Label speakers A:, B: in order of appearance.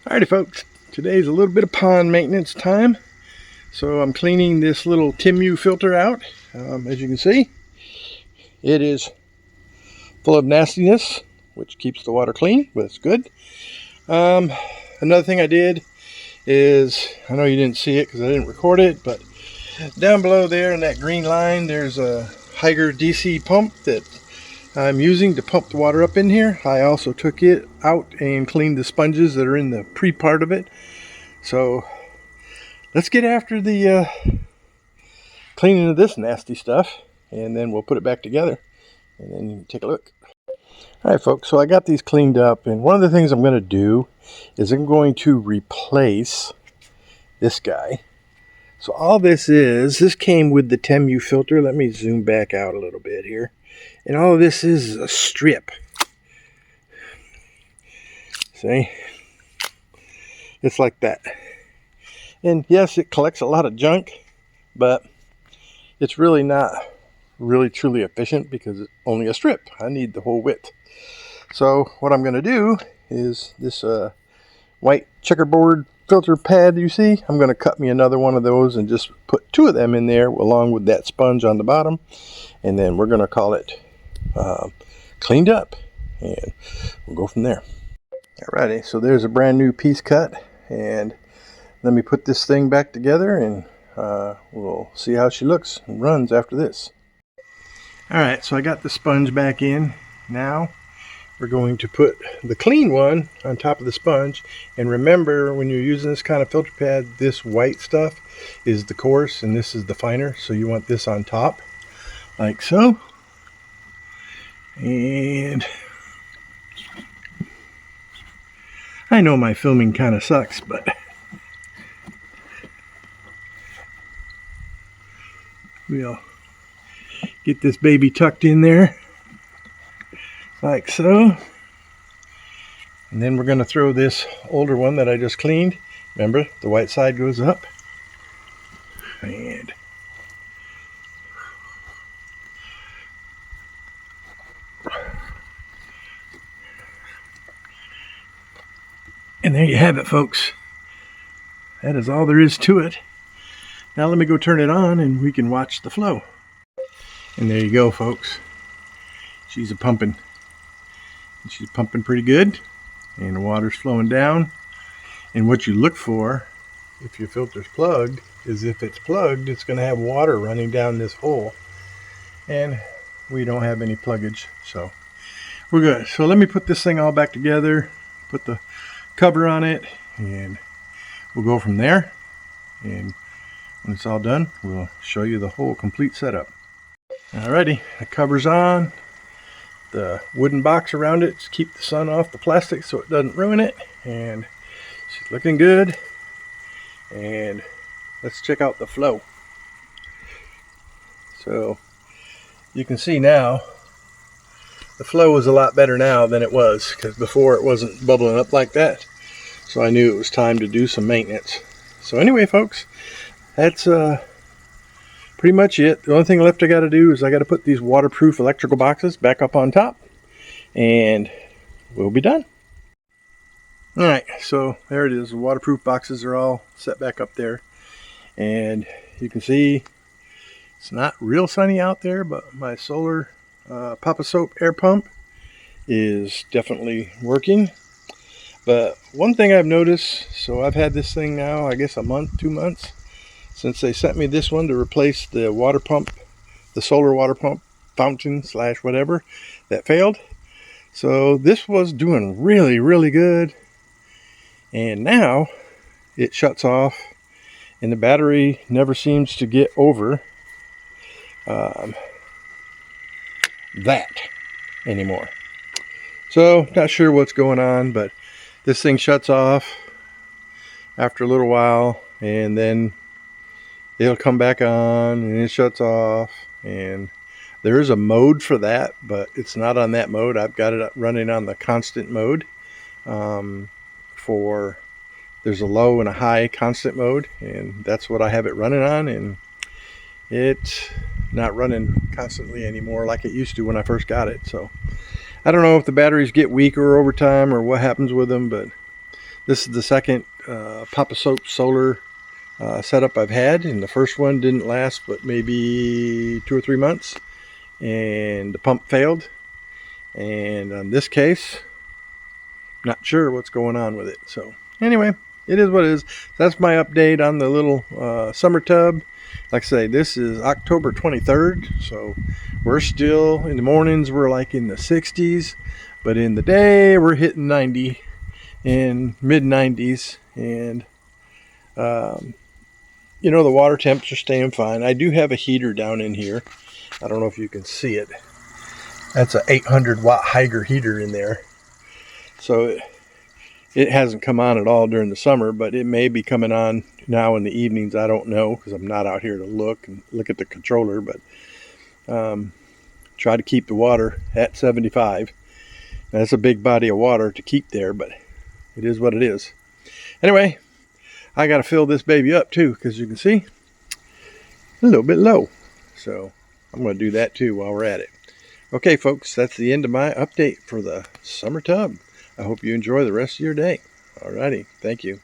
A: Alrighty folks, today's a little bit of pond maintenance time. So I'm cleaning this little TEMU filter out. As you can see, it is full of nastiness, which keeps the water clean, but it's good. Another thing I did is, I know you didn't see it because I didn't record it, but down below there in that green line, there's a Hygger DC pump that I'm using to pump the water up in here. I also took it out and cleaned the sponges that are in the pre-part of it. So let's get after the cleaning of this nasty stuff, and then we'll put it back together and then you can take a look. Alright folks, so I got these cleaned up, and one of the things I'm going to do is I'm going to replace this guy. So all this came with the TEMU filter. Let me zoom back out a little bit here. And all of this is a strip. See? It's like that. And yes, it collects a lot of junk, but it's really not really truly efficient because it's only a strip. I need the whole width. So what I'm going to do is this white checkerboard filter pad you see, I'm going to cut me another one of those and just put two of them in there along with that sponge on the bottom. And then we're going to call it cleaned up, and we'll go from there. Alrighty, so there's a brand new piece cut, and let me put this thing back together, and we'll see how she looks and runs after this. Alright, so I got the sponge back in. Now we're going to put the clean one on top of the sponge, and remember, when you're using this kind of filter pad, this white stuff is the coarse and this is the finer, so you want this on top like so. And I know my filming kind of sucks, but we'll get this baby tucked in there like so. And then we're going to throw this older one that I just cleaned. Remember, the white side goes up. And there you have it, folks. That is all there is to it. Now let me go turn it on and we can watch the flow. And there you go, folks. She's pumping. She's pumping pretty good. And the water's flowing down. And what you look for, if your filter's plugged, is if it's plugged, it's going to have water running down this hole. And we don't have any pluggage, so we're good. So let me put this thing all back together, put the cover on it, and we'll go from there. And when it's all done, we'll show you the whole complete setup. Alrighty, the cover's on. The wooden box around it to keep the sun off the plastic so it doesn't ruin it. And she's looking good. And let's check out the flow. So you can see now the flow is a lot better now than it was, because before it wasn't bubbling up like that. So I knew it was time to do some maintenance. So anyway, folks, that's pretty much it. The only thing left I got to do is I got to put these waterproof electrical boxes back up on top, and we'll be done. Alright, so there it is. The waterproof boxes are all set back up there. And you can see it's not real sunny out there, but my solar Papa Soap air pump is definitely working. But one thing I've noticed, so I've had this thing now, I guess a month, 2 months, since they sent me this one to replace the water pump, the solar water pump fountain / whatever that failed. So this was doing really, really good. And now it shuts off and the battery never seems to get over that anymore. So not sure what's going on, but this thing shuts off after a little while, and then it'll come back on and it shuts off. And there is a mode for that, but it's not on that mode. I've got it running on the constant mode. There's a low and a high constant mode, and that's what I have it running on. And it's not running constantly anymore like it used to when I first got it. So I don't know if the batteries get weaker over time or what happens with them, but This is the second Papa Soap solar setup I've had, and the first one didn't last but maybe 2 or 3 months, and the pump failed. And on this case, not sure what's going on with it. So anyway, it is what it is. That's my update on the little summer tub. Like I say, this is October 23rd, so we're still, in the mornings we're like in the 60s, but in the day we're hitting 90 and mid 90s, and you know, the water temps are staying fine. I do have a heater down in here. I don't know if you can see it. That's an 800 watt Hygger heater in there. So it hasn't come on at all during the summer, but it may be coming on now in the evenings. I don't know, because I'm not out here to look at the controller, but try to keep the water at 75. That's a big body of water to keep there, but it is what it is. Anyway, I got to fill this baby up too, because you can see a little bit low. So I'm going to do that too while we're at it. Okay, folks, that's the end of my update for the summer tub. I hope you enjoy the rest of your day. Alrighty, thank you.